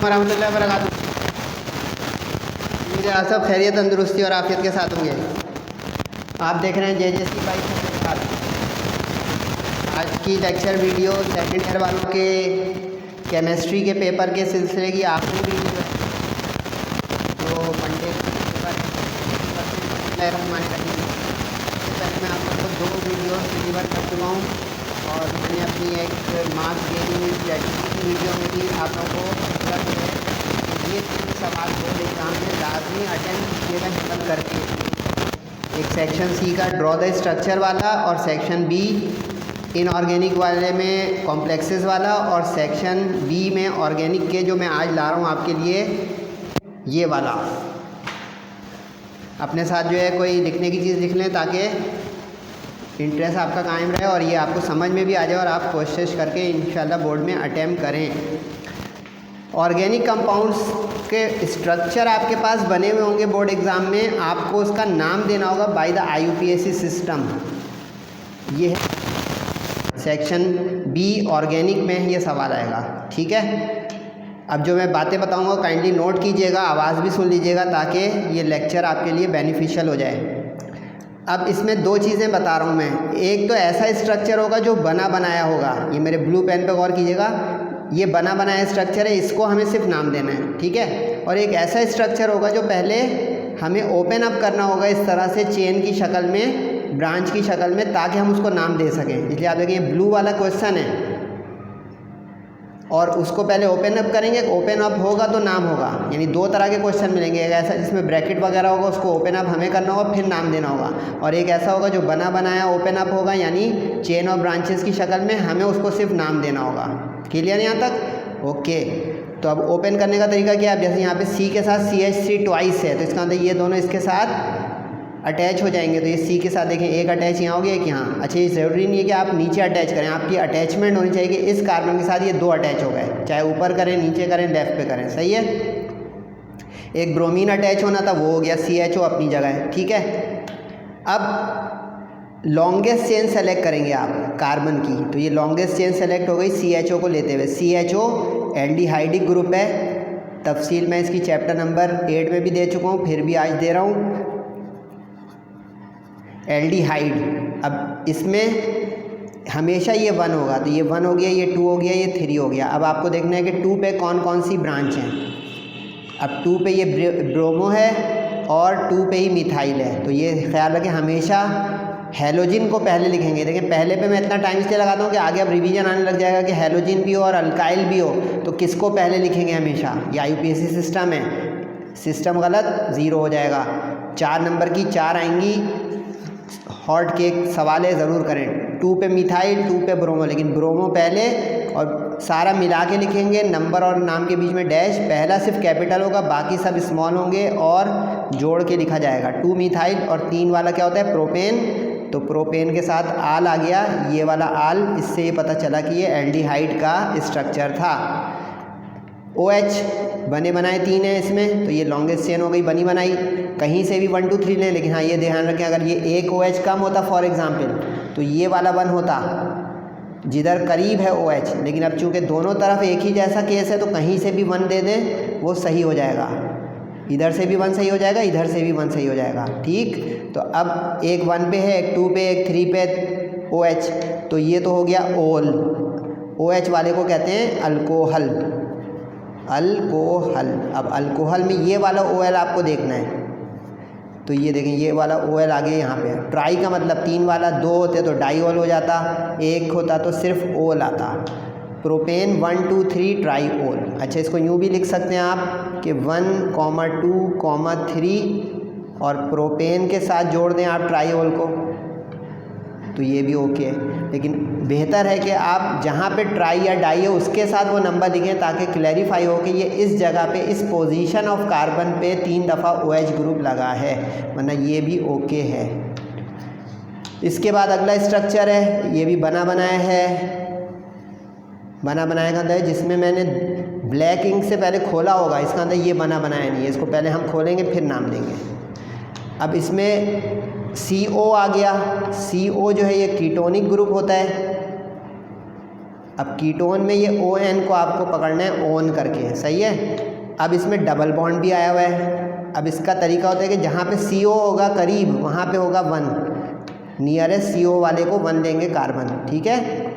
वरहमतुल्लाहि वबरकातुहू। मुझे आप सब खैरियत, तंदुरुस्ती और आफियत के साथ होंगे। आप देख रहे हैं JJC बाइक के साथ। आज की लेक्चर वीडियो सेकंड ईयर वालों के केमिस्ट्री के पेपर के सिलसिले की आखिरी वीडियो है, जो मंडे को पेपर है। पहले मैं आप लोगों को 2 वीडियो डिलीवर कर चुका हूँ और मैंने अपनी एक मार्क्स गेनिंग स्ट्रेटजी की वीडियो में भी आप लोगों को पूरा जो है ये 3 सवाल बोर्ड एग्जाम में लाजमी अटेम्प्ट कीजिएगा हिम्मत करके। एक सेक्शन सी का ड्रॉ द स्ट्रक्चर वाला और सेक्शन बी इनऑर्गेनिक वाले में कॉम्प्लेक्सेस वाला और सेक्शन बी में ऑर्गेनिक के जो मैं आज ला रहा हूँ आपके लिए ये वाला। अपने साथ जो है कोई लिखने की चीज़ लिख लें ताकि इंटरेस्ट आपका कायम रहे और ये आपको समझ में भी आ जाए और आप कोशिश करके इंशाल्लाह बोर्ड में अटेम्प्ट करें। ऑर्गेनिक कंपाउंड्स के स्ट्रक्चर आपके पास बने हुए होंगे बोर्ड एग्ज़ाम में, आपको उसका नाम देना होगा बाय द IUPAC सिस्टम। ये है सेक्शन बी ऑर्गेनिक में ये सवाल आएगा, ठीक है। अब जो मैं बातें बताऊंगा काइंडली नोट कीजिएगा, आवाज़ भी सुन लीजिएगा ताकि ये लेक्चर आपके लिए बेनिफिशियल हो जाए। अब इसमें 2 चीज़ें बता रहा हूँ मैं। एक तो ऐसा स्ट्रक्चर होगा जो बना बनाया होगा, ये मेरे ब्लू पेन पे गौर कीजिएगा, ये बना बनाया स्ट्रक्चर है, इसको हमें सिर्फ नाम देना है, ठीक है। और एक ऐसा स्ट्रक्चर होगा जो पहले हमें ओपन अप करना होगा इस तरह से चेन की शक्ल में, ब्रांच की शक्ल में, ताकि हम उसको नाम दे सकें। इसलिए आप देखें ये ब्लू वाला क्वेश्चन है और उसको पहले ओपन अप करेंगे, ओपन अप होगा तो नाम होगा। यानी 2 तरह के क्वेश्चन मिलेंगे, एक ऐसा जिसमें ब्रैकेट वगैरह होगा, उसको ओपन अप हमें करना होगा फिर नाम देना होगा, और एक ऐसा होगा जो बना बनाया ओपन अप होगा यानी चेन और ब्रांचेस की शक्ल में, हमें उसको सिर्फ नाम देना होगा। क्लियर यहाँ तक? ओके। तो अब ओपन करने का तरीका क्या है? जैसे यहाँ पे C के साथ CH3 ट्वाइस है तो इसका मतलब ये दोनों इसके साथ अटैच हो जाएंगे। तो ये C के साथ देखें एक अटैच यहाँ हो गया, एक यहाँ। अच्छा, ये ज़रूरी नहीं है कि आप नीचे अटैच करें, आपकी अटैचमेंट होनी चाहिए कि इस कार्बन के साथ ये 2 अटैच हो गए, चाहे ऊपर करें, नीचे करें, लेफ़्ट पे करें, सही है। एक ब्रोमीन अटैच होना था, वो हो गया, CHO अपनी जगह है, ठीक है। अब लॉन्गेस्ट चेन सेलेक्ट करेंगे आप कार्बन की, तो ये लॉन्गेस्ट चेन सेलेक्ट हो गई CHO को लेते हुए। CHO एल्डिहाइडिक ग्रुप है, तफसील मैं इसकी चैप्टर नंबर 8 में भी दे चुका हूँ, फिर भी आज दे रहा हूँ। एल्डिहाइड, अब इसमें हमेशा ये 1 होगा, तो ये 1 हो गया, ये 2 हो गया, ये 3 हो गया। अब आपको देखना है कि 2 पे कौन कौन सी ब्रांच हैं। अब 2 पे ये ब्रोमो है और 2 पे ही मिथाइल है, तो ये ख्याल रखें हमेशा हैलोजिन को पहले लिखेंगे। देखिए पहले पे मैं इतना टाइम इसलिए लगाता हूँ कि आगे अब रिवीजन आने लग जाएगा कि हैलोजिन भी हो और अल्काइल भी हो, तो किसको पहले लिखेंगे हमेशा। ये IUPAC सिस्टम है, सिस्टम गलत 0 हो जाएगा। 4 नंबर की 4 आएंगी, हॉट केक सवाल है, ज़रूर करें। 2 पे मिथाइल, 2 पे ब्रोमो, लेकिन ब्रोमो पहले और सारा मिला के लिखेंगे, नंबर और नाम के बीच में डैश, पहला सिर्फ कैपिटल होगा, बाकी सब स्मॉल होंगे और जोड़ के लिखा जाएगा। 2 मिथाइल और 3 वाला क्या होता है? प्रोपेन, तो प्रोपेन के साथ आल आ गया, ये वाला आल, इससे ये पता चला कि ये एल्डिहाइड का स्ट्रक्चर था। OH बने बनाए 3 है इसमें, तो ये लॉन्गेस्ट चेन हो गई बनी बनाई। कहीं से भी 1 2 3 लें, लेकिन हाँ ये ध्यान रखें अगर ये एक OH कम होता फॉर एग्जांपल तो ये वाला 1 होता जिधर करीब है OH, लेकिन अब चूँकि दोनों तरफ एक ही जैसा केस है तो कहीं से भी 1 दे दें वो सही हो जाएगा। इधर से भी 1 सही हो जाएगा, इधर से भी 1 सही हो जाएगा, ठीक। तो अब एक 1 पे है, एक 2 पे, एक 3 पे OH, तो ये तो हो गया ओल। OH वाले को कहते हैं अल्कोहल, अल्कोहल। अब अल्कोहल में ये वाला OL आपको देखना है, तो ये देखें ये वाला OL आ गया यहाँ पे। ट्राई का मतलब 3 वाला, 2 होते तो डाईओल हो जाता, 1 होता तो सिर्फ ओल आता। प्रोपेन 1 2 3 ट्राई ओल। अच्छा, इसको यूँ भी लिख सकते हैं आप कि 1, 2, 3 और प्रोपेन के साथ जोड़ दें आप ट्राईओल को, तो ये भी ओके है। लेकिन बेहतर है कि आप जहाँ पे ट्राई या डाई है उसके साथ वो नंबर लिखें ताकि क्लैरिफाई हो कि ये इस जगह पे इस पोजीशन ऑफ कार्बन पे 3 दफ़ा OH ग्रुप लगा है, वरना ये भी ओके है। इसके बाद अगला स्ट्रक्चर है, ये भी बना बनाया है। बना बनाया का अंदर जिसमें मैंने ब्लैक इंक से पहले खोला होगा, इसका अंदर ये बना बनाया नहीं है, इसको पहले हम खोलेंगे फिर नाम देंगे। अब इसमें CO आ गया। CO जो है ये कीटोनिक ग्रुप होता है, अब कीटोन में ये ON को आपको पकड़ना है ON करके, सही है। अब इसमें डबल बॉन्ड भी आया हुआ है। अब इसका तरीका होता है कि जहाँ पे CO होगा करीब वहाँ पे होगा 1, नियरेस्ट CO वाले को 1 देंगे कार्बन, ठीक है।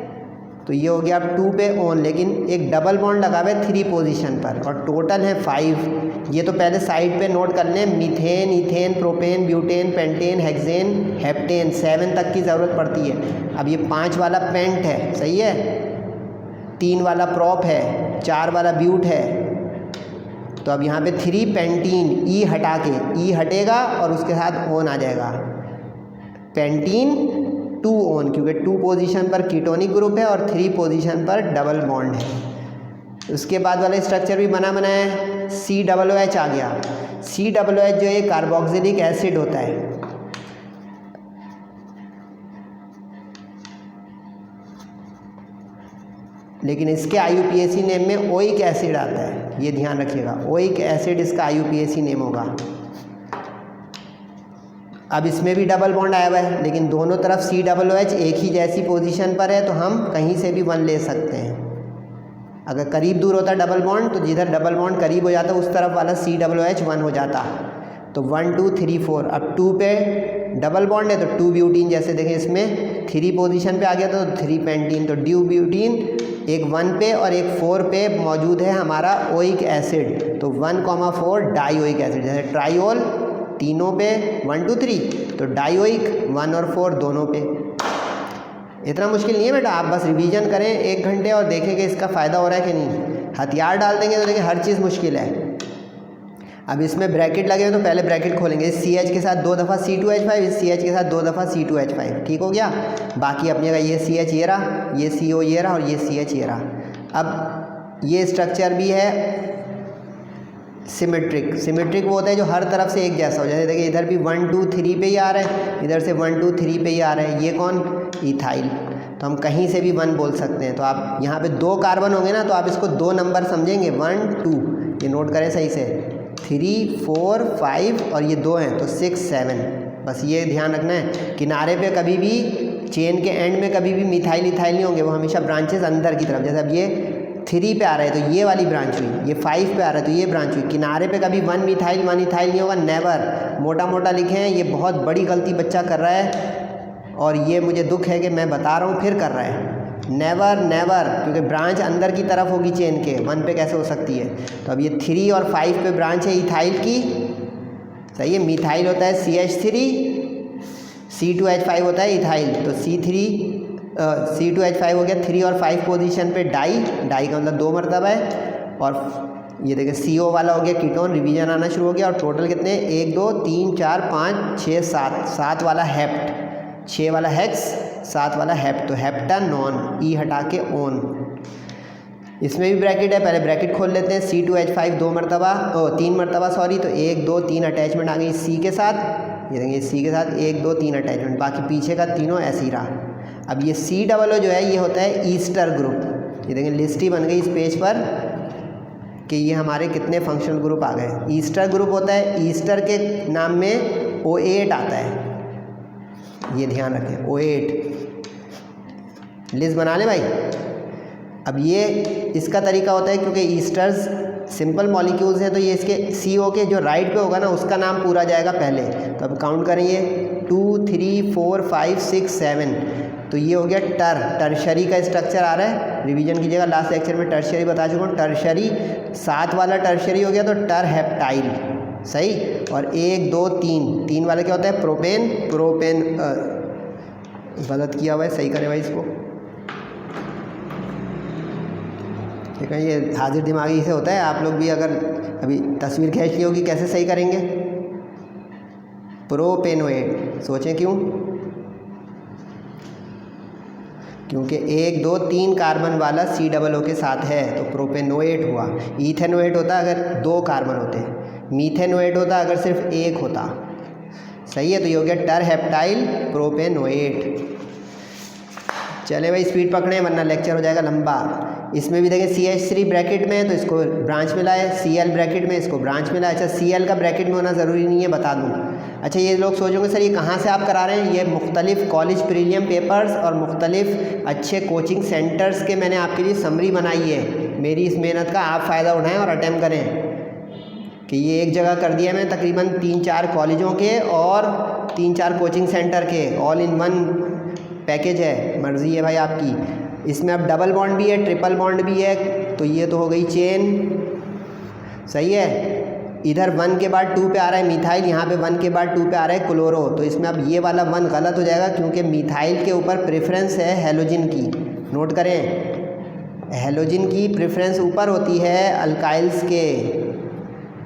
तो ये हो गया अब 2 पे ON, लेकिन एक डबल बॉन्ड लगा हुआ है 3 पोजीशन पर और टोटल है 5। ये तो पहले साइड पे नोट कर लें, methane, ethane, propane, butane, pentane, hexane, heptane, 7 तक की ज़रूरत पड़ती है। अब ये 5 वाला पेंट है, सही है, 3 वाला प्रॉप है, 4 वाला ब्यूट है। तो अब यहाँ पे 3 पेंटीन, ई हटा के, ई हटेगा और उसके साथ ON आ जाएगा, पेंटीन 2 ON, क्योंकि 2 पोजीशन पर कीटोनिक ग्रुप है और 3 पोजीशन पर डबल बॉन्ड है। उसके बाद वाला स्ट्रक्चर भी बना बनाया है, COOH आ गया। COOH जो है कार्बोक्सिलिक एसिड होता है। लेकिन इसके IUPAC नेम में ओइक एसिड आता है, ये ध्यान रखिएगा, ओइक एसिड इसका IUPAC नेम होगा। अब इसमें भी डबल बॉन्ड आया हुआ है, लेकिन दोनों तरफ COOH एक ही जैसी पोजीशन पर है, तो हम कहीं से भी 1 ले सकते हैं। अगर करीब दूर होता डबल बॉन्ड तो जिधर डबल बॉन्ड करीब हो जाता उस तरफ वाला COOH 1 हो जाता। तो 1 2 3 4, अब 2 पे डबल बॉन्ड है तो 2 ब्यूटीन, जैसे देखें इसमें 3 पोजीशन पे आ गया तो 3 पेंटीन, तो ड्यू ब्यूटीन एक 1 पे और एक 4 पे मौजूद है हमारा ओइक एसिड, तो 1,4 डाइओइक एसिड। जैसे ट्राइओल तीनों पे 1 2 3, तो डाइओइक 1 और 4 दोनों पे। इतना मुश्किल नहीं है बेटा, आप बस रिवीजन करें 1 घंटे और देखें कि इसका फ़ायदा हो रहा है कि नहीं। हथियार डाल देंगे तो देखिए हर चीज़ मुश्किल है। अब इसमें ब्रैकेट लगे हुए तो पहले ब्रैकेट खोलेंगे, इस CH के साथ 2 दफ़ा C2H5, इस CH के साथ 2 दफ़ा C2H5, ठीक हो गया। बाकी अपने का ये CH ये रहा, ये CO ये रहा और ये CH ये रहा। अब ये स्ट्रक्चर भी है सिमेट्रिक। सिमेट्रिक वो होता है जो हर तरफ से एक जैसा हो, जैसे देखिए इधर भी 1 2 3 पे ही आ रहा है, इधर से 1 2 3 पे ही आ रहा है। ये कौन, इथाइल, तो हम कहीं से भी 1 बोल सकते हैं। तो आप यहाँ पे 2 कार्बन होंगे ना, तो आप इसको 2 नंबर समझेंगे, 1 2, ये नोट करें सही से, 3 4 5 और ये 2 हैं तो 6 7। बस ये ध्यान रखना है, किनारे पे कभी भी चेन के एंड में कभी भी मिथाइल इथाइल नहीं होंगे, वो हमेशा ब्रांचेस अंदर की तरफ। जैसे अब ये 3 पे आ रहा है तो ये वाली ब्रांच हुई, ये 5 पे आ रहा है तो ये ब्रांच हुई। किनारे पे कभी 1 मिथाइल 1 इथाइल नहीं होगा, नेवर। मोटा मोटा लिखे हैं, ये बहुत बड़ी गलती बच्चा कर रहा है और ये मुझे दुख है कि मैं बता रहा हूँ फिर कर रहा है। नेवर नेवर, क्योंकि ब्रांच अंदर की तरफ होगी चेन के, 1 पे कैसे हो सकती है। तो अब ये 3 और 5 पे ब्रांच है इथाइल की, सही है। मिथाइल होता है CH3, C2H5 होता है इथाइल, तो C2H5 हो गया 3 और 5 पोजीशन पे डाई, डाई का मतलब 2 मरतबा है। और ये देखिए CO वाला हो गया कीटोन, रिवीजन आना शुरू हो गया। और टोटल कितने, 1 2 3 4 5 6 7, 7 वाला हेप्ट, 6 वाला हेक्स, 7 वाला हेप्ट, तो हेप्टानॉन, ई हटा के ओन। इसमें भी ब्रैकेट है, पहले ब्रैकेट खोल लेते हैं। C2H5 2 मरतबा, 3 मरतबा सॉरी, तो 1 2 3 अटैचमेंट आ गई C के साथ, ये देखेंगे C के साथ 1 2 3 अटैचमेंट, बाकी पीछे का तीनों ऐसे ही रहा। अब ये COO जो है ये होता है ईस्टर ग्रुप। ये देखें लिस्ट ही बन गई इस पेज पर कि ये हमारे कितने फंक्शनल ग्रुप आ गए। ईस्टर ग्रुप होता है, ईस्टर के नाम में O8 आता है, ये ध्यान रखें, O8। लिस्ट बना लें भाई। अब ये इसका तरीका होता है, क्योंकि ईस्टर्स सिंपल मॉलिक्यूल्स हैं तो ये इसके CO के जो राइट पे होगा ना उसका नाम पूरा जाएगा पहले। तो अब काउंट करेंगे 2 3 4 5 6 7, तो ये हो गया टर्शरी का स्ट्रक्चर आ रहा है। रिवीजन कीजिएगा, लास्ट लेक्चर में टर्शरी बता चुका हूँ। टर्शरी 7 वाला टर्शरी हो गया तो टरहेप्टाइल, सही। और 1 2 3 वाला क्या होता है, प्रोपेन, प्रोपेन गलत किया हुआ है, सही करें भाई इसको। ठीक है, ये हाजिर दिमागी से होता है, आप लोग भी अगर अभी तस्वीर खींच ली होगी कैसे सही करेंगे। प्रोपेनोएट, सोचें क्यों, क्योंकि 1 2 3 कार्बन वाला COO के साथ है तो प्रोपेनोएट हुआ। इथेनोएट होता अगर 2 कार्बन होते, मीथेनोएट होता अगर सिर्फ 1 होता, सही है। तो ये हो गया टरहेप्टाइल प्रोपेनोएट। चले भाई स्पीड पकड़ें वरना लेक्चर हो जाएगा लंबा। इसमें भी देखें CH3 ब्रैकेट में है तो इसको ब्रांच मिला है, Cl ब्रैकेट में इसको ब्रांच मिला है। अच्छा Cl का ब्रैकेट में होना ज़रूरी नहीं है, बता दूँ। अच्छा ये लोग सोचोगे सर ये कहाँ से आप करा रहे हैं, ये मुख्तलिफ़ कॉलेज प्रीलियम पेपर्स और मुख्तलिफ़ अच्छे कोचिंग सेंटर्स के मैंने आपके लिए समरी बनाई है। मेरी इस मेहनत का आप फ़ायदा उठाएँ और अटेम्प्ट करें कि ये एक जगह कर दिया मैं तकरीबन 3-4 कॉलेजों के और 3-4 कोचिंग सेंटर के, ऑल इन वन पैकेज है, मर्ज़ी है भाई आपकी। इसमें अब डबल बॉन्ड भी है, ट्रिपल बॉन्ड भी है, तो ये तो हो गई चेन, सही है। इधर 1 के बाद 2 पे आ रहा है मिथाइल, यहाँ पे 1 के बाद 2 पे आ रहा है क्लोरो, तो इसमें अब ये वाला 1 गलत हो जाएगा क्योंकि मिथाइल के ऊपर प्रेफरेंस है हेलोजिन की। नोट करें, हेलोजिन की प्रेफरेंस ऊपर होती है अल्काइल्स के,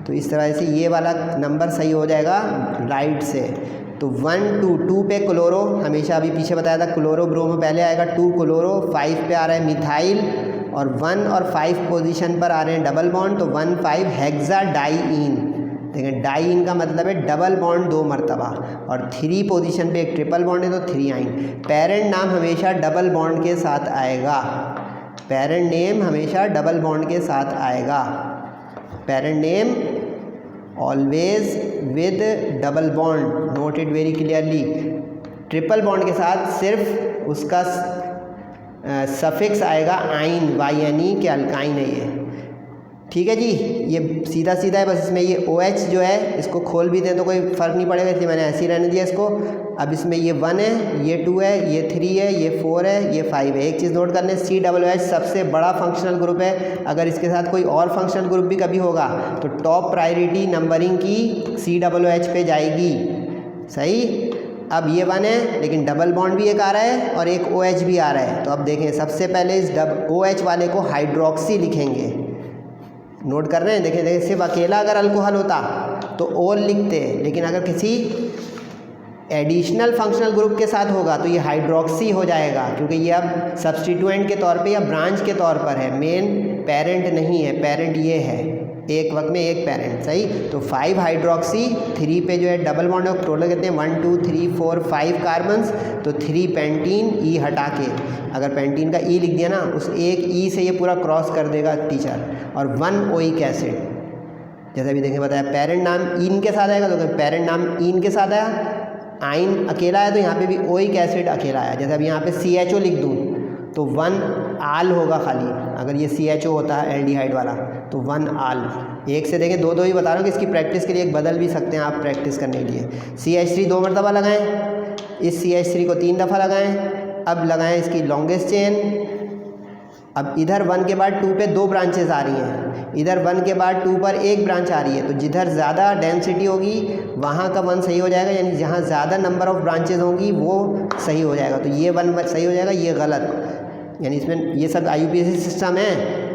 तो इस तरह से ये वाला नंबर सही हो जाएगा राइट से। तो 1 2 पे क्लोरो, हमेशा अभी पीछे बताया था क्लोरो ब्रोमो पहले आएगा, 2 क्लोरो, 5 पे आ रहा है मिथाइल और 1 और 5 पोजीशन पर आ रहे हैं डबल बॉन्ड, तो 1,5 हेक्सा डाईइन। देखें डाईइन का मतलब है डबल बॉन्ड 2 मरतबा, और 3 पोजीशन पे एक ट्रिपल बॉन्ड है तो 3 आइन। पेरेंट नाम हमेशा डबल बॉन्ड के साथ आएगा, पेरेंट नेम हमेशा डबल बॉन्ड के साथ आएगा, parent name always with double bond, note it very clearly. Triple bond के साथ सिर्फ उसका सफिक्स आएगा आइन, YNE के अल्काइन है ये, ठीक है जी। ये सीधा सीधा है, बस इसमें ये OH जो है इसको खोल भी दें तो कोई फ़र्क नहीं पड़ेगा, इसलिए मैंने ऐसे ही रहने दिया इसको। अब इसमें ये 1 है, ये 2 है, ये 3 है, ये 4 है, ये 5 है। एक चीज़ नोट करने, COOH सबसे बड़ा फंक्शनल ग्रुप है। अगर इसके साथ कोई और फंक्शनल ग्रुप भी कभी होगा तो टॉप प्रायोरिटी नंबरिंग की COOH पे जाएगी, सही। अब ये 1 है लेकिन डबल बॉन्ड भी एक आ रहा है और एक OH भी आ रहा है, तो अब देखें सबसे पहले इस OH वाले को हाइड्रोक्सी लिखेंगे, नोट कर रहे हैं। देखें सिर्फ अकेला अगर अल्कोहल होता तो ओल लिखते, लेकिन अगर किसी एडिशनल फंक्शनल ग्रुप के साथ होगा तो ये हाइड्रोक्सी हो जाएगा, क्योंकि ये अब सब्स्टिट्यूएंट के तौर पे या ब्रांच के तौर पर है, मेन पेरेंट नहीं है, पेरेंट ये है, एक वक्त में एक पेरेंट, सही। तो 5 हाइड्रोक्सी, 3 पे जो है डबल बॉन्ड है, टोटल कितने हैं 1 2 3 4 5 कार्बन्स, तो 3 पेंटीन, ई हटा के अगर पेंटीन का ई लिख दिया ना, उस एक ई से ये पूरा क्रॉस कर देगा टीचर, और 1 ओइक एसिड, जैसे अभी देखें बताया पेरेंट नाम इन के साथ आएगा, तो पेरेंट नाम इन के साथ आया, आइन अकेला है तो यहाँ पे भी ओइक एसिड अकेला आया। जैसे अब यहाँ पे CHO लिख दूँ तो 1 आल होगा खाली, अगर ये CHO होता है एल्डिहाइड वाला तो 1 आल। एक से देखें 2 ही बता रहा हूँ कि इसकी प्रैक्टिस के लिए एक बदल भी सकते हैं आप प्रैक्टिस करने के लिए। CH3 2 मरतबा लगाएं, इस CH3 को 3 दफ़ा लगाएं, अब लगाएं इसकी लॉन्गेस्ट चेन। अब इधर 1 के बाद 2 पे 2 ब्रांचेस आ रही हैं, इधर 1 के बाद 2 पर एक ब्रांच आ रही है, तो जिधर ज़्यादा डेंसिटी होगी वहाँ का 1 सही हो जाएगा, यानी जहाँ ज़्यादा नंबर ऑफ़ ब्रांचेस होंगी वो सही हो जाएगा, तो ये 1 सही हो जाएगा, ये गलत, यानी इसमें ये सब IUPAC सिस्टम है।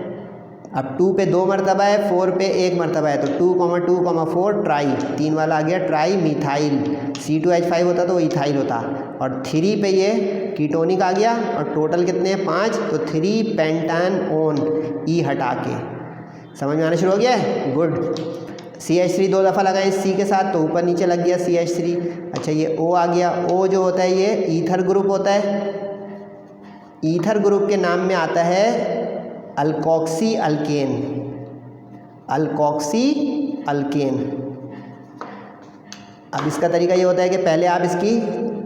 अब 2 पे 2 मरतबा है, 4 पे 1 मरतबा है, तो 2,2,4 ट्राई, 3 वाला आ गया ट्राई मिथाइल, C2H5 होता तो वो इथाइल होता, और 3 पे ये कीटोनिक आ गया, और टोटल कितने हैं 5, तो 3 पेंटान ओन, ई हटा के। समझ में आना शुरू हो गया है, गुड। CH3 2 दफ़ा लगाएं इस C के साथ तो ऊपर नीचे लग गया CH3। अच्छा ये O आ गया, O जो होता है ये ईथर ग्रुप होता है, ईथर ग्रुप के नाम में आता है अल्कोक्सी अल्केन, अल्कोक्सी अल्केन। अब इसका तरीका ये होता है कि पहले आप इसकी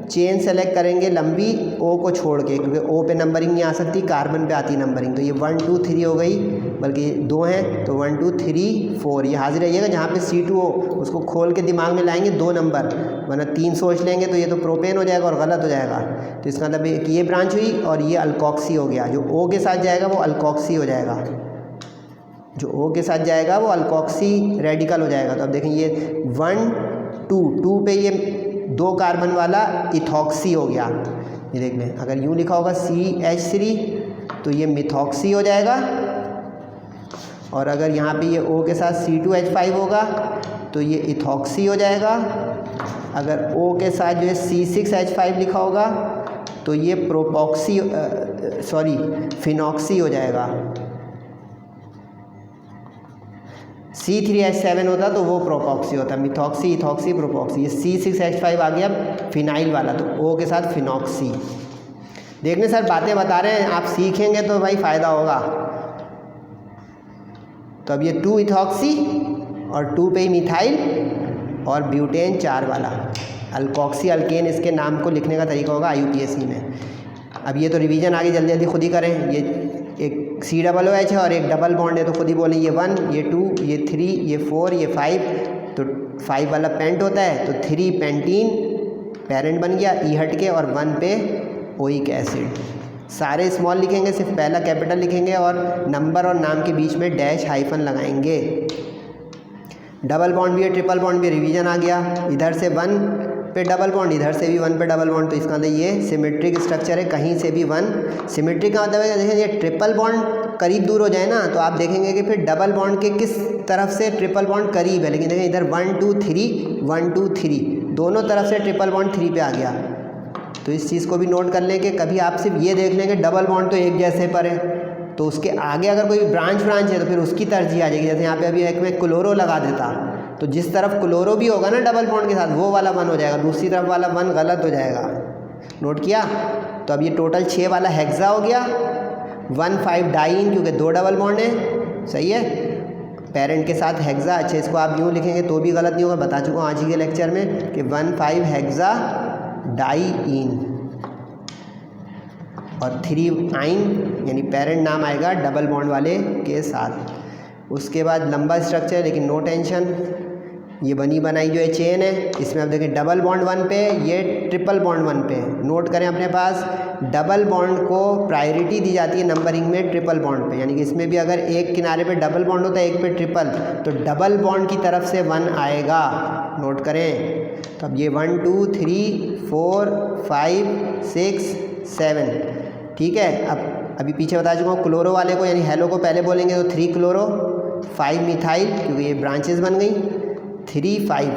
चेन सेलेक्ट करेंगे लंबी O को छोड़ के, क्योंकि O पे नंबरिंग नहीं आ सकती, कार्बन पे आती नंबरिंग, तो ये 1 2 3 हो गई, बल्कि 2 हैं तो 1 2 3 4, ये हाजिर रहिएगा। जहाँ पे C2O उसको खोल के दिमाग में लाएंगे 2 नंबर, वरना 3 सोच लेंगे तो ये तो प्रोपेन हो जाएगा और गलत हो जाएगा। तो इसका मतलब कि ये ब्रांच हुई और ये अल्कोक्सी हो गया, जो O के साथ जाएगा वो अल्कोक्सी हो जाएगा, जो O के साथ जाएगा वो अल्कोक्सी रेडिकल हो जाएगा। तो अब देखें ये 1 2 पे ये 2 कार्बन वाला इथॉक्सी हो गया, ये देख लें, अगर यूँ लिखा होगा CH3 तो ये मिथॉक्सी हो जाएगा, और अगर यहाँ पे ये O के साथ C2H5 होगा तो ये इथॉक्सी हो जाएगा, अगर O के साथ जो है C6H5 लिखा होगा तो ये प्रोपॉक्सी फिनॉक्सी हो जाएगा, C3H7 होता तो वो प्रोपॉक्सी होता, मिथॉक्सी इथॉक्सी प्रोपॉक्सी, ये C6H5 आ गया फिनाइल वाला, तो O के साथ फिनॉक्सी। देखने सर बातें बता रहे हैं, आप सीखेंगे तो भाई फ़ायदा होगा। तो अब ये 2 इथॉक्सी और 2 पे ही मिथाइल और ब्यूटेन 4 वाला अल्कोक्सी अल्केन, इसके नाम को लिखने का तरीका होगा IUPAC में। अब ये तो रिवीजन आगे जल्दी जल्दी खुद ही करें। ये एक COOH है और एक डबल बॉन्ड है, तो खुद ही बोलें ये 1, ये 2, ये 3, ये 4, ये 5, तो 5 वाला पेंट होता है, तो 3 पेंटीन पेरेंट बन गया, ई हट के, और 1 पे ओइक एसिड। सारे स्मॉल लिखेंगे, सिर्फ पहला कैपिटल लिखेंगे और नंबर और नाम के बीच में डैश हाइफन लगाएंगे। डबल बॉन्ड भी है, ट्रिपल बॉन्ड भी, रिवीजन आ गया। इधर से 1 पे डबल बॉन्ड, इधर से भी 1 पे डबल बॉन्ड, तो इसका मतलब ये सिमेट्रिक स्ट्रक्चर है, कहीं से भी 1। सिमेट्रिक का मतलब है देखें ये ट्रिपल बॉन्ड करीब दूर हो जाए ना, तो आप देखेंगे कि फिर डबल बॉन्ड के किस तरफ से ट्रिपल बॉन्ड करीब है, लेकिन देखें इधर 1 2 3 1 2 3 दोनों तरफ से ट्रिपल बॉन्ड 3 पे आ गया। तो इस चीज़ को भी नोट कर लें कि कभी आप सिर्फ ये देख लें कि डबल बॉन्ड तो एक जैसे पर है, तो उसके आगे अगर कोई ब्रांच है तो फिर उसकी तरजीह आ जाएगी। जैसे यहाँ पे अभी एक में क्लोरो लगा देता, तो जिस तरफ क्लोरो भी होगा ना डबल बॉन्ड के साथ, वो वाला 1 हो जाएगा, दूसरी तरफ वाला 1 गलत हो जाएगा। नोट किया? तो अब ये टोटल 6 वाला हेक्सा हो गया, 1,5 डाइन, क्योंकि 2 डबल बॉन्ड है, सही है, पेरेंट के साथ हेक्सा। अच्छा, इसको आप यूँ लिखेंगे तो भी गलत नहीं होगा, बता चुका हूँ आज ही के लेक्चर में कि 1,5 हेक्सा डाईइन, और 3 आइन, यानी पेरेंट नाम आएगा डबल बॉन्ड वाले के साथ। उसके बाद लंबा स्ट्रक्चर, लेकिन नो टेंशन, ये बनी बनाई जो है चेन है, इसमें आप देखें डबल बॉन्ड 1 पे, ये ट्रिपल बॉन्ड 1 पे। नोट करें अपने पास, डबल बॉन्ड को प्रायोरिटी दी जाती है नंबरिंग में ट्रिपल बॉन्ड पे, यानी कि इसमें भी अगर एक किनारे पे डबल बॉन्ड होता है, एक पे ट्रिपल, तो डबल बॉन्ड की तरफ से 1 आएगा। नोट करें, तो अब ये 1 2 3 4 5 6 7, ठीक है। अब अभी पीछे बता चुका हूँ, क्लोरो वाले को यानी हेलो को पहले बोलेंगे तो 3 क्लोरो 5 मिथाइल, क्योंकि ये ब्रांचेस बन गई, 3 5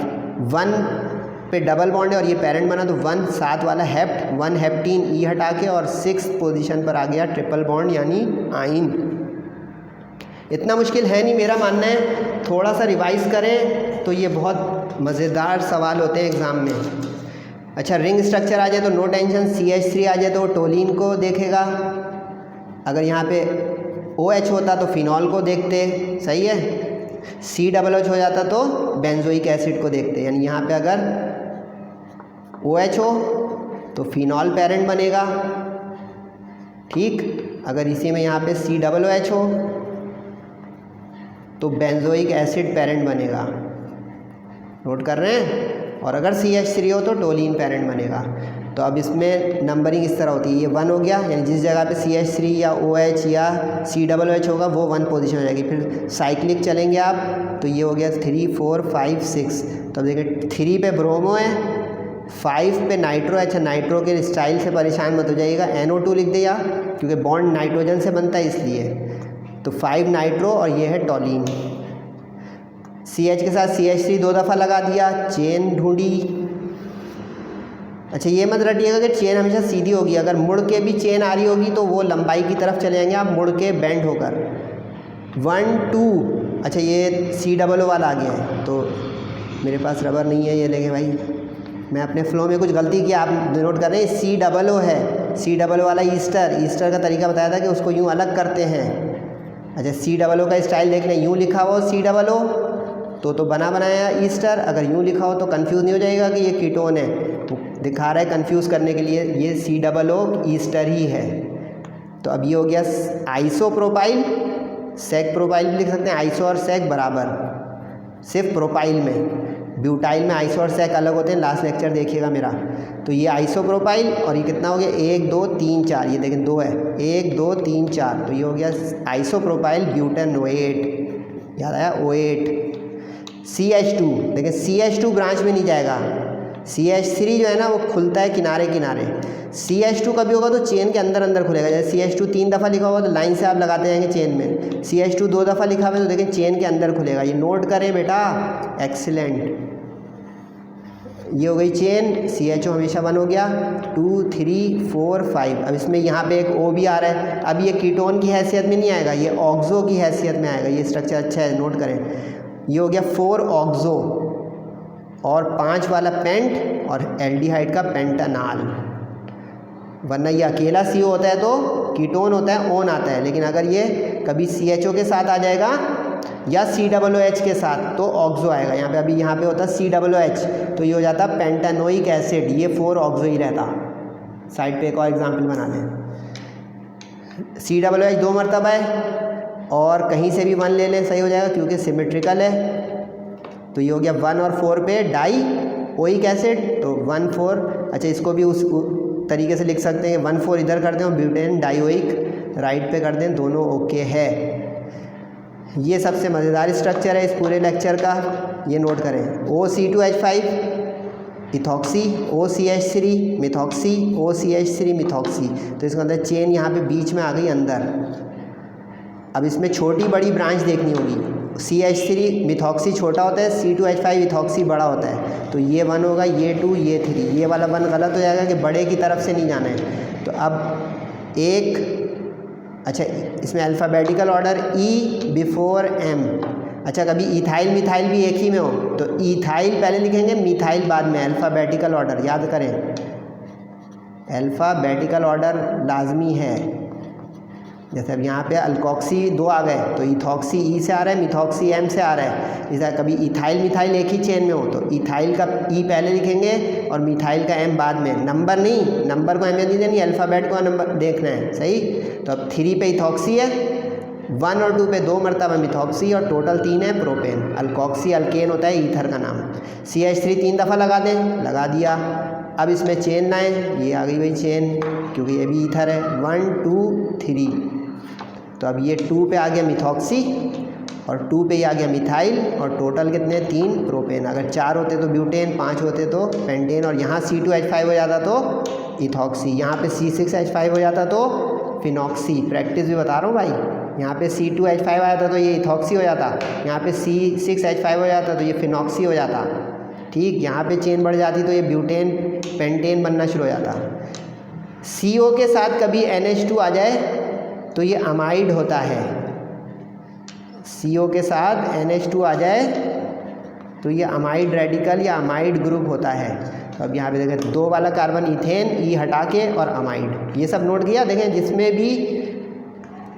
1 पे डबल बॉन्ड है और ये पेरेंट बना, तो 1 7 वाला हेप्ट, 1 हेप्टीन, ई हटा के, और 6 पोजीशन पर आ गया ट्रिपल बॉन्ड यानी आइन। इतना मुश्किल है नहीं, मेरा मानना है थोड़ा सा रिवाइज करें तो ये बहुत मज़ेदार सवाल होते हैं एग्ज़ाम में। अच्छा, रिंग स्ट्रक्चर आ जाए तो नो टेंशन, CH3 आ जाए तो टोलिन को देखेगा, अगर यहाँ पे OH होता तो फिनॉल को देखते, सही है, COOH हो जाता तो बेंजोइक एसिड को देखते, यानी यहाँ पे अगर OH हो तो फिनॉल पेरेंट बनेगा, ठीक। अगर इसी में यहाँ पे COOH हो तो बेंजोइक एसिड पेरेंट बनेगा। नोट कर रहे हैं? और अगर CH3 हो तो टोलिन पेरेंट बनेगा। तो अब इसमें नंबरिंग इस तरह होती है, ये 1 हो गया, यानी जिस जगह पे CH3 या OH या COOH होगा वो 1 पोजीशन हो जाएगी। फिर साइक्लिक चलेंगे आप, तो ये हो गया 3 4 5 6। तो अब देखिए 3 पे ब्रोमो है, 5 पे नाइट्रो है। अच्छा, नाइट्रो के स्टाइल से परेशान मत हो जाइएगा, NO2 लिख दिया, क्योंकि बॉन्ड नाइट्रोजन से बनता है इसलिए। तो 5 नाइट्रो और ये है टोलिन। CH के साथ CH3 2 दफ़ा लगा दिया, चेन ढूंढी। अच्छा, ये मत रटिएगा कि चेन हमेशा सीधी होगी, अगर मुड़ के भी चेन आ रही होगी तो वो लंबाई की तरफ चले जाएंगे आप, मुड़ के बेंड होकर। 1 2, अच्छा ये COO वाला आ गया है, तो मेरे पास रबर नहीं है, ये लेंगे भाई, मैं अपने फ्लो में कुछ गलती किया, आप नोट कर रहे हैं, COO है, COO वाला ईस्टर का तरीका बताया था कि उसको यूँ अलग करते हैं। अच्छा, COO का स्टाइल देख लें, यूँ लिखा हो COO तो बना बनाया ईस्टर, अगर यूँ लिखा हो तो कंफ्यूज नहीं हो जाएगा कि ये कीटोन है, तो दिखा रहा है कंफ्यूज करने के लिए, ये COO ईस्टर ही है। तो अब ये हो गया आइसोप्रोपाइल, सेक प्रोपाइल भी लिख सकते हैं, आइसो और सेक बराबर, सिर्फ प्रोपाइल में, ब्यूटाइल में आइसो और सेक अलग होते हैं, लास्ट लेक्चर देखिएगा मेरा। तो ये आइसोप्रोपाइल, और ये कितना हो गया 1 2 3 4, ये देखें 2 है, 1 2 3 4, तो ये हो गया आइसोप्रोपाइल ब्यूटेनोएट, याद आया, OH। CH2 देखें, CH2 ब्रांच में नहीं जाएगा, CH3 जो है ना वो खुलता है किनारे किनारे, CH2 कभी होगा तो चेन के अंदर अंदर खुलेगा। जैसे CH2 3 दफ़ा लिखा होगा तो लाइन से आप लगाते जाएंगे चेन में, CH2 2 दफ़ा लिखा हुआ है तो देखें चेन के अंदर खुलेगा। ये नोट करें बेटा, एक्सीलेंट। ये हो गई चेन, CHO हमेशा 1 हो गया, 2 3 4 5। अब इसमें यहाँ पे एक O भी आ रहा है, अब ये कीटोन की हैसियत में नहीं आएगा, ये ऑक्सो की हैसियत में आएगा। ये स्ट्रक्चर अच्छा है, नोट करें। ये हो गया 4 ऑक्सो और 5 वाला पेंट और एल्डिहाइड का पेंटानॉल, वरना ये अकेला CO होता है तो कीटोन होता है, ओन आता है, लेकिन अगर ये कभी CHO के साथ आ जाएगा या COOH के साथ तो ऑक्सो आएगा। यहाँ पे अभी यहाँ पे होता COOH तो ये हो जाता पेंटानोइक एसिड, ये 4 ऑक्सो ही रहता। साइड पे एक और एग्जाम्पल बना लें। COOH 2 मरतबा है और कहीं से भी 1 ले लें सही हो जाएगा क्योंकि सिमेट्रिकल है। तो ये हो गया 1 और 4 पे डाइओइक एसिड, तो 1 4। अच्छा इसको भी उस तरीके से लिख सकते हैं 1 4 इधर कर दें और ब्यूटेन डाइओइक राइट पे कर दें, दोनों ओके है। ये सबसे मज़ेदार स्ट्रक्चर है इस पूरे लेक्चर का, ये नोट करें। OC2H5 ethoxy, OCH3 methoxy, OCH3 methoxy. तो इसके अंदर चेन यहाँ पे बीच में आ गई अंदर। अब इसमें छोटी बड़ी ब्रांच देखनी होगी। CH3 मिथॉक्सी छोटा होता है, C2H5 इथॉक्सी बड़ा होता है। तो ये 1 होगा, ये 2, ये 3। ये वाला 1 गलत हो जाएगा कि बड़े की तरफ से नहीं जाना है। तो अब एक, अच्छा इसमें alphabetical order E before M। अच्छा कभी इथाइल मिथाइल भी एक ही में हो तो इथाइल पहले लिखेंगे, मिथाइल बाद में। अल्फ़ाबेटिकल ऑर्डर याद करें, अल्फ़ाबेटिकल ऑर्डर लाजमी है। जैसे अब यहाँ पे अल्कोक्सी 2 आ गए तो इथॉक्सी E से आ रहा है, मिथॉक्सी M से आ रहा है। जैसे कभी इथाइल मिथाइल एक ही चेन में हो तो इथाइल का E पहले लिखेंगे और मिथाइल का M बाद में। नंबर नहीं, नंबर को अहमियत नहीं देनी, अल्फ़ाबेट को नंबर देखना है, सही। तो अब 3 पे इथॉक्सी है, 1 और 2 पे 2 मरतबा मिथॉक्सी और टोटल 3 है प्रोपेन। अल्कोक्सी अल्केन होता है ईथर का नाम। CH3 3 दफ़ा लगा दें, लगा दिया। अब इसमें चेन ना है, ये आ गई वही चेन क्योंकि ये भी ईथर है। 1 2 3, तो अब ये 2 पे आ गया मिथॉक्सी और 2 पे ही आ गया मिथाइल और टोटल कितने 3 प्रोपेन। अगर 4 होते तो ब्यूटेन, 5 होते तो पेंटेन और यहाँ C2H5 हो जाता तो इथॉक्सी, यहाँ पे C6H5 हो जाता तो फिनॉक्सी। प्रैक्टिस भी बता रहा हूँ भाई। यहाँ पे C2H5 आया था तो ये इथॉक्सी हो जाता, यहाँ पे C6H5 हो जाता तो ये फिनॉक्सी हो जाता। ठीक, यहाँ पे चेन बढ़ जाती तो ये ब्यूटेन पेंटेन बनना शुरू हो जाता। CO के साथ कभी NH2 आ जाए तो ये अमाइड होता है। CO के साथ NH2 आ जाए तो ये अमाइड रेडिकल या अमाइड ग्रुप होता है। तो अब यहाँ पे देखें 2 वाला कार्बन इथेन, E हटा के और अमाइड, ये सब नोट किया। देखें जिसमें भी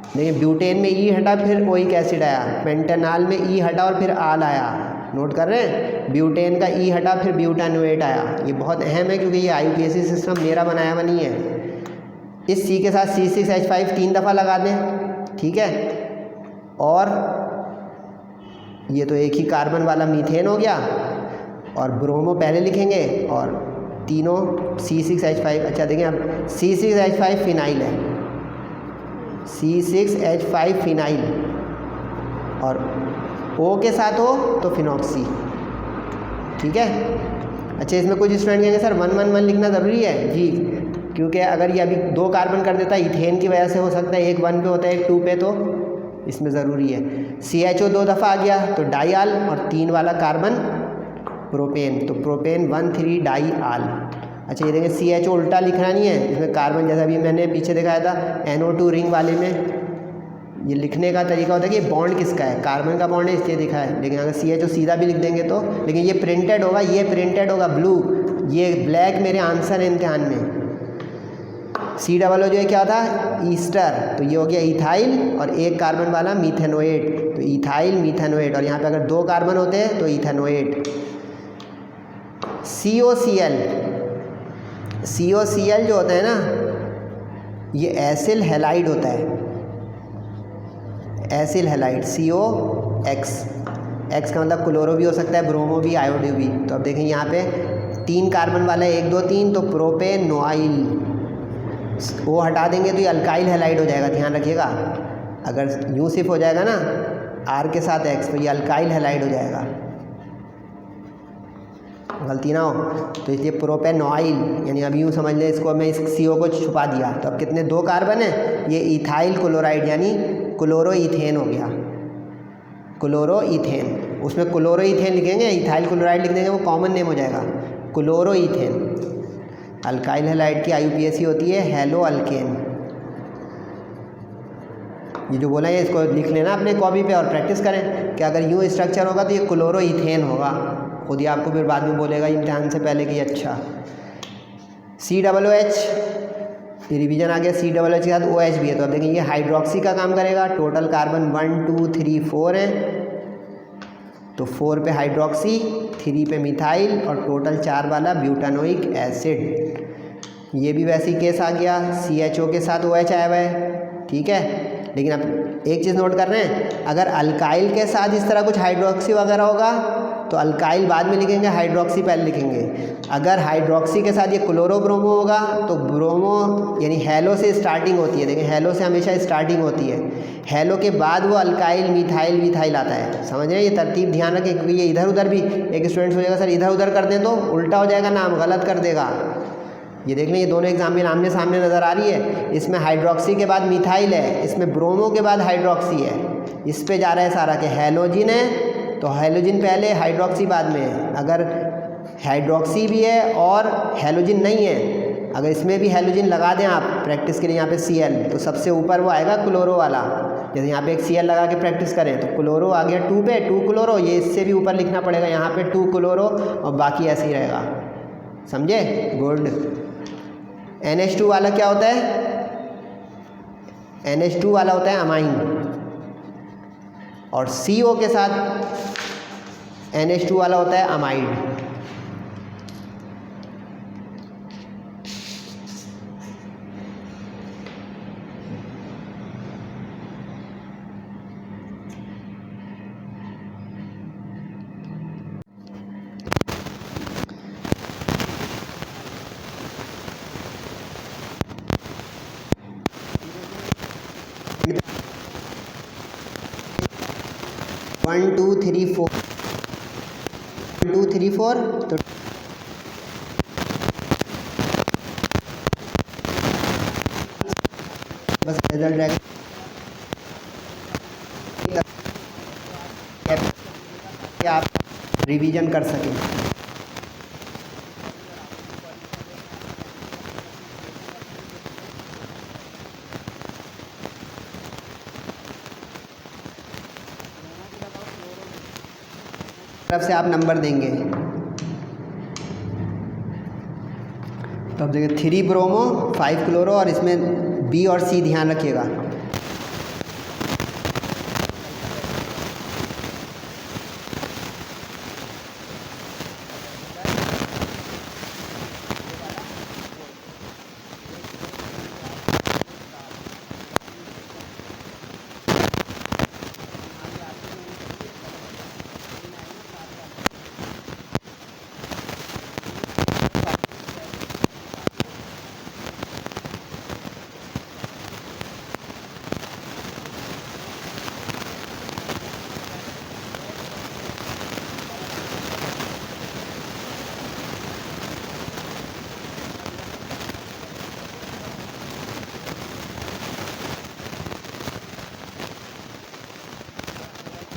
देखिए ब्यूटेन में E हटा फिर ओइक एसिड आया, पेंटेनॉल में E हटा और फिर आल आया। नोट कर रहे हैं, ब्यूटेन का E हटा फिर ब्यूटानोएट आया। ये बहुत अहम है क्योंकि ये IUPAC सिस्टम मेरा बनाया हुआ नहीं है। इस C के साथ C6H5 3 दफ़ा लगा दें, ठीक है। और ये तो एक ही कार्बन वाला मीथेन हो गया और ब्रोमो पहले लिखेंगे और तीनों C6H5। अच्छा देखें अब C6H5 फिनाइल है, C6H5 फिनाइल और O के साथ हो तो फिनॉक्सी, ठीक है। अच्छा इसमें कुछ स्टूडेंट कहेंगे सर 1 1 1 लिखना ज़रूरी है जी, क्योंकि अगर ये अभी 2 कार्बन कर देता है इथेन की वजह से हो सकता है, एक 1 पे होता है एक 2 पे, तो इसमें ज़रूरी है। CHO 2 दफ़ा आ गया तो डाइआल और 3 वाला कार्बन प्रोपेन, तो प्रोपेन 1 3 डाइआल। अच्छा ये देखें CHO उल्टा लिखना नहीं है, इसमें कार्बन जैसा अभी मैंने पीछे दिखाया था NO2 रिंग वाले में, ये लिखने का तरीका होता है कि बॉन्ड किसका है, कार्बन का बॉन्ड है इसलिए दिखा है। लेकिन अगर CHO सीधा भी लिख देंगे तो, लेकिन ये प्रिंटेड होगा, ये प्रिंटेड होगा ब्लू, ये ब्लैक मेरे आंसर है इम्तिहान में। COO जो है क्या था ईस्टर, तो ये हो गया इथाइल और एक कार्बन वाला मीथेनोएट, तो इथाइल मीथेनोएट। और यहाँ पे अगर 2 कार्बन होते हैं तो इथेनोएट। COCl जो होता है ना ये एसिल हैलाइड होता है, एसिल हैलाइड COX, X का मतलब क्लोरो भी हो सकता है, ब्रोमो भी, आयोडो भी। तो अब देखें यहाँ पे 3 कार्बन वाला है 1 2 3, तो प्रोपेनोइल, वो हटा देंगे तो ये अल्काइल हैलाइड हो जाएगा, ध्यान रखिएगा। अगर यूँ सिर्फ हो जाएगा ना R के साथ X तो ये अल्काइल हैलाइड हो जाएगा, गलती ना हो। तो इसलिए प्रोपेनोइल, यानी अब यूँ समझ लें इसको, मैं इस CO को छुपा दिया तो अब कितने 2 कार्बन है, ये इथाइल क्लोराइड यानी क्लोरोइथेन हो गया, क्लोरोइथेन। उसमें क्लोरोइथेन लिखेंगे, इथाइल क्लोराइड लिख देंगे, वो कॉमन नेम हो जाएगा क्लोरोइथेन। अल्काइल हैलाइड की IUPAC होती है हेलो अल्केन। ये जो बोला है इसको लिख लेना अपने कॉपी पे और प्रैक्टिस करें कि अगर यूँ स्ट्रक्चर होगा तो ये क्लोरोइथेन होगा, खुद ही आपको फिर बाद में बोलेगा इम्तिहान से पहले कि अच्छा। COOH, ये रिवीजन आ गया, COOH के साथ OH भी है, तो अब देखें ये हाइड्रोक्सी का काम करेगा। टोटल कार्बन 1 2 3 4 है, तो 4 पे हाइड्रोक्सी, 3 पे मिथाइल और टोटल 4 वाला ब्यूटानोइक एसिड। ये भी वैसे ही केस आ गया, CHO के साथ OH आया हुआ है, ठीक है। लेकिन अब एक चीज़ नोट कर रहे हैं, अगर अल्काइल के साथ इस तरह कुछ हाइड्रोक्सी वगैरह होगा तो अल्काइल बाद में लिखेंगे, हाइड्रोक्सी पहले लिखेंगे। अगर हाइड्रोक्सी के साथ ये क्लोरोब्रोमो होगा तो ब्रोमो यानी हेलो से स्टार्टिंग होती है, देखिए हेलो से हमेशा स्टार्टिंग होती है, हेलो के बाद वो अल्काइल मिथाइल विथाइल आता है। समझ रहे हैं, ये तरतीब ध्यान रखें, क्योंकि ये इधर उधर भी एक स्टूडेंट सोचेगा सर इधर उधर कर दें तो उल्टा हो जाएगा, नाम गलत कर देगा। ये देख लें, ये दोनों एग्जाम्पल आमने सामने नज़र आ रही है। इसमें हाइड्रोक्सी के बाद मिथाइल है, इसमें ब्रोमो के बाद हाइड्रोक्सी है। इस पे जा रहा है सारा कि हैलोजिन है तो हैलोजिन पहले हाइड्रोक्सी बाद में है। अगर हाइड्रोक्सी भी है और हैलोजिन नहीं है, अगर इसमें भी हैलोजिन लगा दें आप प्रैक्टिस के लिए यहाँ पे Cl, तो सबसे ऊपर वो आएगा क्लोरो वाला। जैसे यहाँ पे एक Cl लगा के प्रैक्टिस करें तो क्लोरो आ गया 2 पे, 2 क्लोरो, ये इससे भी ऊपर लिखना पड़ेगा यहाँ पे 2 क्लोरो और बाकी ऐसे ही रहेगा। समझे? गुड। NH2 वाला क्या होता है? NH2 वाला होता है अमाइन, और CO के साथ NH2 वाला होता है amide. One two three four 2 3 4 तो बस रिजल्ट आप रिवीजन कर सकें। तरफ से आप नंबर देंगे तो अब देखिए 3 ब्रोमो 5 क्लोरो, और इसमें B और C ध्यान रखिएगा।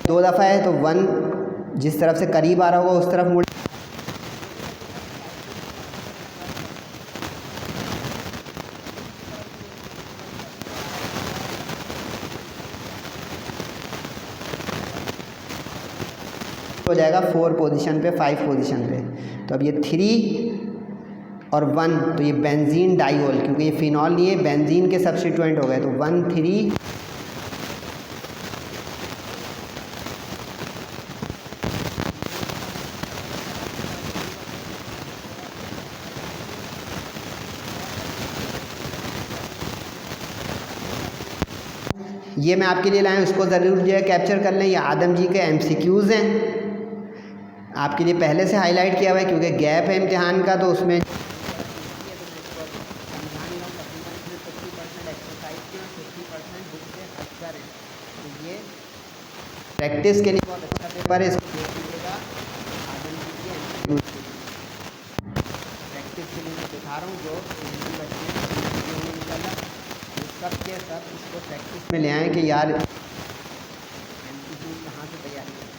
दो दफ़ा है तो 1 जिस तरफ से करीब आ रहा होगा उस तरफ मुड़, हो जाएगा 4 पोजीशन पे 5 पोजीशन पे। तो अब ये 3 और 1 तो ये बेंजीन डाइओल, क्योंकि ये फिनॉल नहीं है, बेंजीन के सब्स्टिट्यूएंट हो गए, तो 1 3 ये मैं आपके लिए लाया हूँ, इसको ज़रूर जो है कैप्चर कर लें। ये आदम जी के MCQs हैं, आपके लिए पहले से हाईलाइट किया हुआ है क्योंकि गैप है इम्तिहान का, तो उसमें ये प्रैक्टिस के लिए बहुत अच्छा पेपर है, इसको देख लीजिएगा। आदम जी के MCQs प्रैक्टिस के लिए मैं दिखा रहा हूँ, जो बच्चे सब के सब इसको प्रैक्टिस में ले आएँ कि यार MCQ कहाँ से तैयारी करें।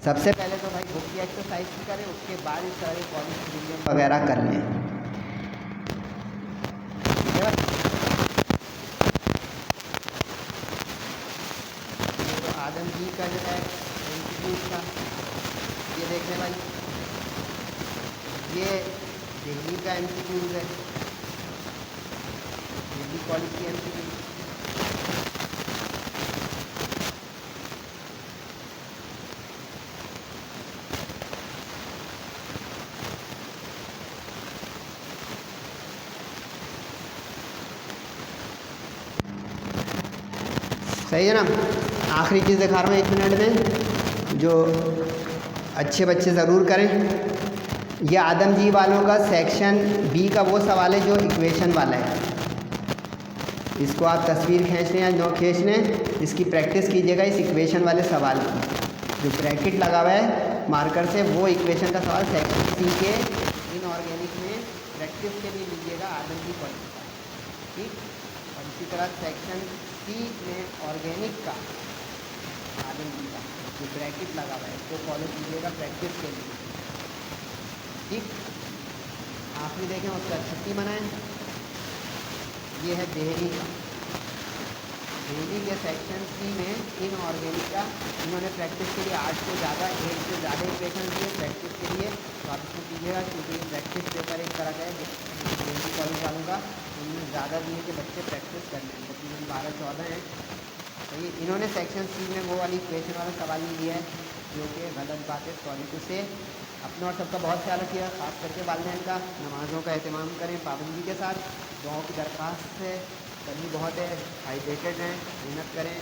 सबसे पहले तो भाई बुक की एक्सरसाइज भी करें, उसके बाद इस तरह के कॉलेज प्रीमियम वगैरह कर लें। तो आदम जी का जो है MCQ का ये देख लें भाई, ये दिल्ली का MCQ है, दिल्ली कॉलेज की MCQ। सही है ना। आखिरी चीज़ दिखा रहा हूँ 1 मिनट में, जो अच्छे बच्चे ज़रूर करें। ये आदम जी वालों का सेक्शन बी का वो सवाल है जो इक्वेशन वाला है। इसको आप तस्वीर खींच लें या नो खींच लें, इसकी प्रैक्टिस कीजिएगा इस इक्वेशन वाले सवाल की। जो ब्रैकेट लगा हुआ है मार्कर से, वो इक्वेशन का सवाल सेक्शन सी के इनऑर्गेनिक में प्रैक्टिस के लिए लीजिएगा आदम जी कॉलेज का, ठीक। और इसी तरह सेक्शन सी में ऑर्गेनिक का आदम जी का जो ब्रैकेट लगा हुआ है इसको फॉलो कीजिएगा प्रैक्टिस के लिए, ठीक। आखिरी देखें उसका 36 बनाएं। ये है देहली का, देहली के सेक्शन सी में इनऑर्गेनिक का इन्होंने प्रैक्टिस के लिए 8 से ज़्यादा 1 से ज़्यादा इक्वेशन दिए प्रैक्टिस के लिए। तो आप इसको कीजिएगा क्योंकि ये प्रैक्टिस पेपर एक तरह का है देहली कॉलेज वालों का, उन्होंने ज़्यादा दिए कि बच्चे प्रैक्टिस कर लें। तकरीबन 12-14 हैं। तो ये इन्होंने सेक्शन सी में वो वाली इक्वेशन वाला सवाल नहीं दिया है जो कि गलत बात है। सॉरी टू से। अपना और सबका बहुत ख्याल रखिएगा, ख़ास करके वालिदैन का। नमाज़ों का एहतमाम करें पाबंदी के साथ। दुआओं की दरख्वास्त है, गर्मी बहुत है, हाइड्रेटेड रहें, मेहनत करें।